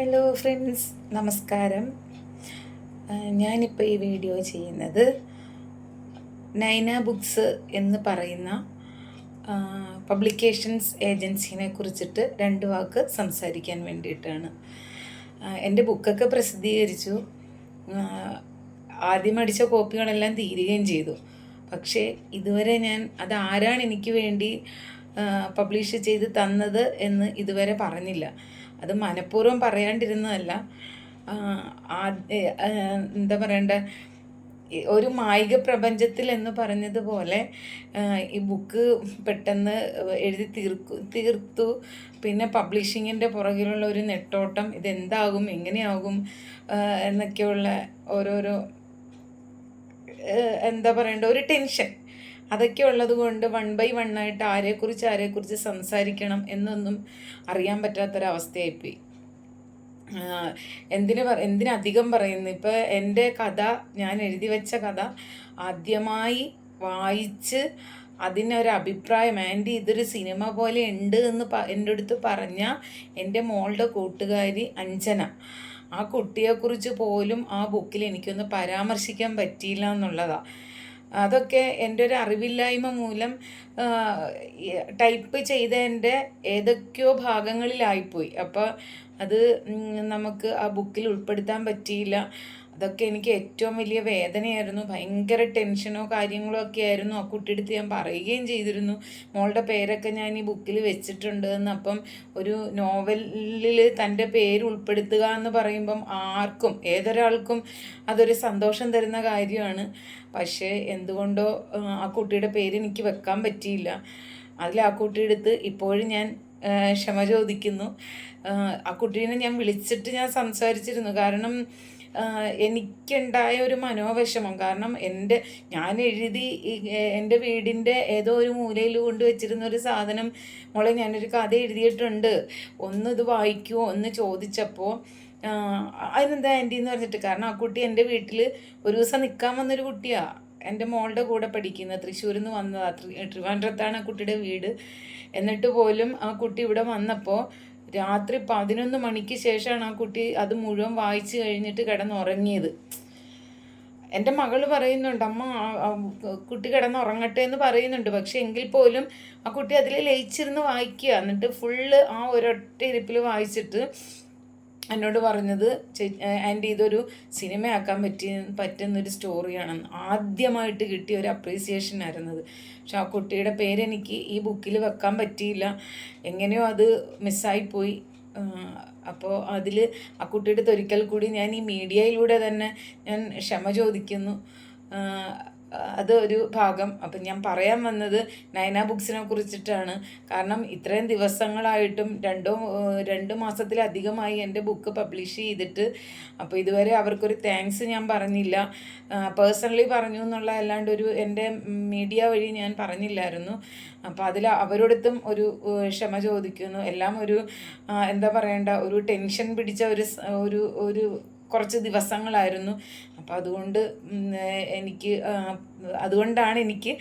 Hello friends, നമസ്കാരം. ഞാനിപ്പോൾ ഈ വീഡിയോ ചെയ്യുന്നത് നൈന ബുക്സ് എന്ന് പറയുന്ന പബ്ലിക്കേഷൻസ് ഏജൻസിനെ കുറിച്ചിട്ട് രണ്ട് വാക്ക് സംസാരിക്കാൻ വേണ്ടിയിട്ടാണ്. എൻ്റെ ബുക്കൊക്കെ പ്രസിദ്ധീകരിച്ചു. ആദ്യം അടിച്ച കോപ്പികളെല്ലാം തീരുകയും ചെയ്തു. പക്ഷേ ഇതുവരെ ഞാൻ അതാരാണ് എനിക്ക് വേണ്ടി പബ്ലിഷ് ചെയ്ത് തന്നത് എന്ന് ഇതുവരെ പറഞ്ഞില്ല. അത് മനഃപൂർവ്വം പറയാണ്ടിരുന്നതല്ല. എന്താ പറയണ്ട, ഒരു മായിക പ്രപഞ്ചത്തിൽ എന്ന് പറഞ്ഞതുപോലെ ഈ ബുക്ക് പെട്ടെന്ന് എഴുതി തീർത്തു. പിന്നെ പബ്ലിഷിങ്ങിൻ്റെ പുറകിലുള്ള ഒരു നെട്ടോട്ടം, ഇതെന്താകും, എങ്ങനെയാകും എന്നൊക്കെയുള്ള ഓരോരോ എന്താ പറയണ്ട ഒരു ടെൻഷൻ, അതൊക്കെ ഉള്ളത് കൊണ്ട് 1 by 1 ആയിട്ട് ആരെക്കുറിച്ച് സംസാരിക്കണം എന്നൊന്നും അറിയാൻ പറ്റാത്തൊരവസ്ഥയായിപ്പോയി. എന്തിനധികം പറയുന്നു, ഇപ്പോൾ എൻ്റെ കഥ, ഞാൻ എഴുതി വെച്ച കഥ ആദ്യമായി വായിച്ച് അതിനൊരഭിപ്രായം, ആൻറ്റി ഇതൊരു സിനിമ പോലെ ഉണ്ട് എന്ന് എൻ്റെ അടുത്ത് പറഞ്ഞ എൻ്റെ മോളുടെ കൂട്ടുകാരി അഞ്ജന, ആ കുട്ടിയെക്കുറിച്ച് പോലും ആ ബുക്കിൽ എനിക്കൊന്ന് പരാമർശിക്കാൻ പറ്റിയില്ല എന്നുള്ളതാണ്. അതൊക്കെ എൻ്റെ ഒരു അറിവില്ലായ്മ മൂലം ടൈപ്പ് ചെയ്തതിൻ്റെ ഏതൊക്കെയോ ഭാഗങ്ങളിലായിപ്പോയി. അപ്പോൾ അത് നമുക്ക് ആ ബുക്കിൽ ഉൾപ്പെടുത്താൻ പറ്റിയില്ല. അതൊക്കെ എനിക്ക് ഏറ്റവും വലിയ വേദനയായിരുന്നു. ഭയങ്കര ടെൻഷനോ കാര്യങ്ങളോ ഒക്കെ ആയിരുന്നു. ആ കുട്ടിയെടുത്ത് ഞാൻ പറയുകയും ചെയ്തിരുന്നു, മോളുടെ പേരൊക്കെ ഞാൻ ഈ ബുക്കിൽ വെച്ചിട്ടുണ്ട് എന്ന്. അപ്പം ഒരു നോവലിൽ തൻ്റെ പേര് ഉൾപ്പെടുത്തുക എന്ന് പറയുമ്പം ആർക്കും, ഏതൊരാൾക്കും അതൊരു സന്തോഷം തരുന്ന കാര്യമാണ്. പക്ഷേ എന്തുകൊണ്ടോ ആ കുട്ടിയുടെ പേര് എനിക്ക് വെക്കാൻ പറ്റിയില്ല. അതിൽ ആ കുട്ടിയെടുത്ത് ഇപ്പോഴും ഞാൻ ക്ഷമ ചോദിക്കുന്നു. ആ കുട്ടീനെ ഞാൻ വിളിച്ചിട്ട് ഞാൻ സംസാരിച്ചിരുന്നു. കാരണം എനിക്കുണ്ടായ ഒരു മനോവിഷമം, കാരണം ഞാൻ എഴുതി എൻ്റെ വീടിൻ്റെ ഏതോ ഒരു മൂലയിൽ കൊണ്ട് വെച്ചിരുന്ന ഒരു സാധനം, മോളെ ഞാനൊരു കഥ എഴുതിയിട്ടുണ്ട്, ഒന്ന് ഇത് വായിക്കുമോ എന്ന് ചോദിച്ചപ്പോൾ അതിനെന്താ ആൻറ്റി എന്ന് പറഞ്ഞിട്ട്, കാരണം ആ കുട്ടി എൻ്റെ വീട്ടിൽ ഒരു ദിവസം നിൽക്കാൻ വന്നൊരു കുട്ടിയാണ്. എൻ്റെ മോളുടെ കൂടെ പഠിക്കുന്നത്, തൃശ്ശൂരിൽ നിന്ന് വന്നതാണ്. ട്രിവാൻഡ്രത്താണ് ആ കുട്ടിയുടെ വീട്. എന്നിട്ട് പോലും ആ കുട്ടി ഇവിടെ വന്നപ്പോൾ രാത്രി 11 മണിക്ക് ശേഷമാണ് ആ കുട്ടി അത് മുഴുവൻ വായിച്ച് കഴിഞ്ഞിട്ട് കിടന്നുറങ്ങിയത്. എൻ്റെ മകൾ പറയുന്നുണ്ട്, അമ്മ കുട്ടി കിടന്നുറങ്ങട്ടെ എന്ന് പറയുന്നുണ്ട്. പക്ഷെ എങ്കിൽ പോലും ആ കുട്ടി അതിൽ ലയിച്ചിരുന്ന് വായിക്കുക. എന്നിട്ട് ഫുള്ള് ആ ഒരൊറ്റ ഇരിപ്പിൽ വായിച്ചിട്ട് എന്നോട് പറഞ്ഞത്, ആൻറ്റി ഇതൊരു സിനിമയാക്കാൻ പറ്റുന്നൊരു സ്റ്റോറിയാണെന്ന്. ആദ്യമായിട്ട് കിട്ടിയ ഒരു അപ്രീസിയേഷൻ ആയിരുന്നത്. പക്ഷെ ആ കുട്ടിയുടെ പേരെനിക്ക് ഈ ബുക്കിൽ വെക്കാൻ പറ്റിയില്ല. എങ്ങനെയോ അത് മിസ്സായിപ്പോയി. അപ്പോൾ അതിൽ ആ കുട്ടിയുടെ ഒരിക്കൽ കൂടി ഞാൻ ഈ മീഡിയയിലൂടെ തന്നെ ഞാൻ ക്ഷമ ചോദിക്കുന്നു. അത് ഒരു ഭാഗം. അപ്പം ഞാൻ പറയാൻ വന്നത് നൈന ബുക്സിനെ കുറിച്ചിട്ടാണ്. കാരണം ഇത്രയും ദിവസങ്ങളായിട്ടും 2 മാസത്തിലധികമായി എൻ്റെ ബുക്ക് പബ്ലിഷ് ചെയ്തിട്ട്. അപ്പോൾ ഇതുവരെ അവർക്കൊരു താങ്ക്സ് ഞാൻ പറഞ്ഞില്ല. പേഴ്സണലി പറഞ്ഞു എന്നുള്ള അല്ലാണ്ട് എൻ്റെ മീഡിയ വഴി ഞാൻ പറഞ്ഞില്ലായിരുന്നു. അപ്പോൾ അതിൽ അവരോടത്തും ഒരു ക്ഷമ ചോദിക്കുന്നു. എല്ലാം ഒരു എന്താ പറയണ്ട, ഒരു ടെൻഷൻ പിടിച്ച ഒരു കുറച്ച് ദിവസങ്ങളായിരുന്നു. അപ്പോൾ അതുകൊണ്ടാണ് എനിക്ക്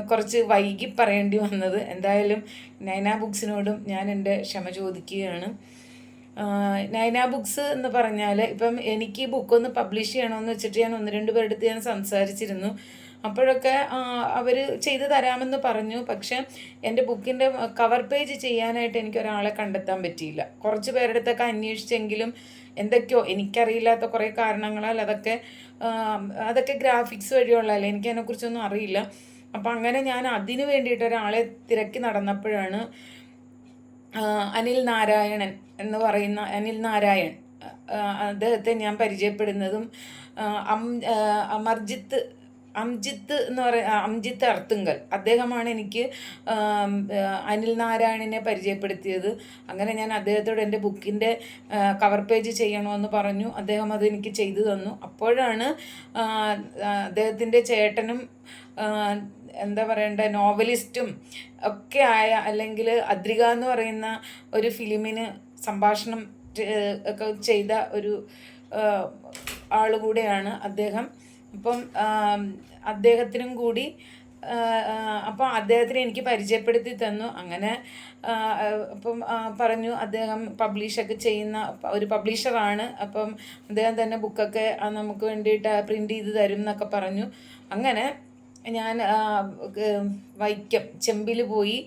കുറച്ച് വൈകി പറയേണ്ടി വന്നത്. എന്തായാലും നൈന ബുക്സിനോടും ഞാൻ എൻ്റെ ക്ഷമ ചോദിക്കുകയാണ്. നൈന ബുക്സ് എന്ന് പറഞ്ഞാൽ, ഇപ്പം എനിക്ക് ഈ ബുക്കൊന്ന് പബ്ലിഷ് ചെയ്യണമെന്ന് വെച്ചിട്ട് ഞാൻ 1-2 പേരുടെ അടുത്ത് ഞാൻ സംസാരിച്ചിരുന്നു. അപ്പോഴൊക്കെ അവർ ചെയ്തു തരാമെന്ന് പറഞ്ഞു. പക്ഷെ എൻ്റെ ബുക്കിൻ്റെ കവർ പേജ് ചെയ്യാനായിട്ട് എനിക്കൊരാളെ കണ്ടെത്താൻ പറ്റിയില്ല. കുറച്ച് പേരുടെ അടുത്തൊക്കെ അന്വേഷിച്ചെങ്കിലും എന്തൊക്കെയോ എനിക്കറിയില്ലാത്ത കുറേ കാരണങ്ങളാൽ അതൊക്കെ ഗ്രാഫിക്സ് വഴിയുള്ളതല്ലേ, എനിക്കതിനെക്കുറിച്ചൊന്നും അറിയില്ല. അപ്പം അങ്ങനെ ഞാൻ അതിന് വേണ്ടിയിട്ട് ഒരാളെ തിരക്കി നടന്നപ്പോഴാണ് അനിൽ നാരായണൻ എന്ന് പറയുന്ന അദ്ദേഹത്തെ ഞാൻ പരിചയപ്പെടുന്നതും. അംജിത്ത് അർത്തുങ്കൽ, അദ്ദേഹമാണ് എനിക്ക് അനിൽ നാരായണനെ പരിചയപ്പെടുത്തിയത്. അങ്ങനെ ഞാൻ അദ്ദേഹത്തോട് എൻ്റെ ബുക്കിൻ്റെ കവർ പേജ് ചെയ്യണമെന്ന് പറഞ്ഞു. അദ്ദേഹം അത് എനിക്ക് ചെയ്തു തന്നു. അപ്പോഴാണ് അദ്ദേഹത്തിൻ്റെ ചേട്ടനും എന്താ പറയണ്ട, നോവലിസ്റ്റും ഒക്കെ ആയ, അല്ലെങ്കിൽ അദ്രിക എന്ന് പറയുന്ന ഒരു ഫിലിമിന് സംഭാഷണം ഒക്കെ ചെയ്ത ഒരു ആളുകൂടെയാണ് അദ്ദേഹം. അപ്പം അദ്ദേഹത്തിനും കൂടി അപ്പോൾ അദ്ദേഹത്തിന് എനിക്ക് പരിചയപ്പെടുത്തി തന്നു. അങ്ങനെ അപ്പം പറഞ്ഞു അദ്ദേഹം പബ്ലിഷൊക്കെ ചെയ്യുന്ന ഒരു പബ്ലിഷറാണ്. അപ്പം അദ്ദേഹം തന്നെ ബുക്കൊക്കെ നമുക്ക് വേണ്ടിയിട്ട് പ്രിൻ്റ് ചെയ്ത് തരും എന്നൊക്കെ പറഞ്ഞു. അങ്ങനെ ഞാൻ വൈക്കം ചെമ്പിൽ പോയി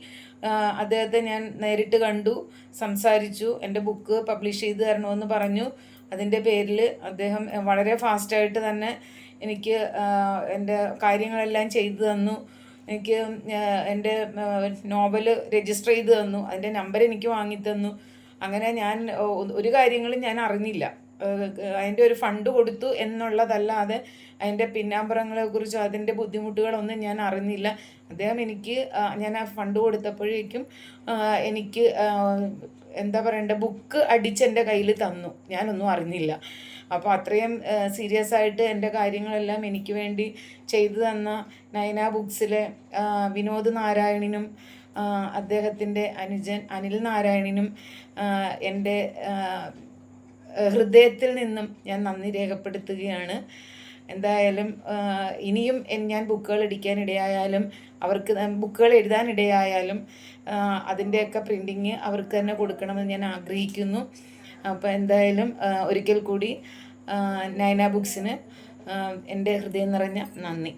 അദ്ദേഹത്തെ ഞാൻ നേരിട്ട് കണ്ടു, സംസാരിച്ചു. എൻ്റെ ബുക്ക് പബ്ലിഷ് ചെയ്ത് തരണമെന്ന് പറഞ്ഞു. അതിൻ്റെ പേരിൽ അദ്ദേഹം വളരെ ഫാസ്റ്റായിട്ട് തന്നെ എനിക്ക് എൻ്റെ കാര്യങ്ങളെല്ലാം ചെയ്തു തന്നു. എനിക്ക് എൻ്റെ നോവൽ രജിസ്റ്റർ ചെയ്ത് തന്നു. അതിൻ്റെ നമ്പർ എനിക്ക് വാങ്ങിത്തന്നു. അങ്ങനെ ഞാൻ ഒരു കാര്യങ്ങളും ഞാൻ അറിഞ്ഞില്ല. അതിൻ്റെ ഒരു ഫണ്ട് കൊടുത്തു എന്നുള്ളതല്ലാതെ അതിൻ്റെ പിന്നാമ്പുറങ്ങളെക്കുറിച്ചോ അതിൻ്റെ ബുദ്ധിമുട്ടുകളൊന്നും ഞാൻ അറിഞ്ഞില്ല. അദ്ദേഹം എനിക്ക് ഞാൻ ആ ഫണ്ട് കൊടുത്തപ്പോഴേക്കും എനിക്ക് എന്താ പറയണ്ടേ, ബുക്ക് അടിച്ചെൻ്റെ കയ്യിൽ തന്നു. ഞാനൊന്നും അറിഞ്ഞില്ല. അപ്പോൾ അത്രയും സീരിയസ് ആയിട്ട് എൻ്റെ കാര്യങ്ങളെല്ലാം എനിക്ക് വേണ്ടി ചെയ്തു തന്ന നയന ബുക്സിലെ വിനോദ് നാരായണിനും അദ്ദേഹത്തിൻ്റെ അനുജൻ അനിൽ നാരായണിനും എൻ്റെ ഹൃദയത്തിൽ നിന്നും ഞാൻ നന്ദി രേഖപ്പെടുത്തുകയാണ്. എന്തായാലും ഇനിയും ഞാൻ ബുക്കുകൾ അടിക്കാനിടയായാലും അവർക്ക് ബുക്കുകൾ എഴുതാനിടയായാലും അതിൻ്റെയൊക്കെ പ്രിൻറ്റിങ് അവർക്ക് തന്നെ കൊടുക്കണമെന്ന് ഞാൻ ആഗ്രഹിക്കുന്നു. അപ്പോൾ എന്തായാലും ഒരിക്കൽ കൂടി നയന ബുക്സിന് എൻ്റെ ഹൃദയം നിറഞ്ഞ നന്ദി.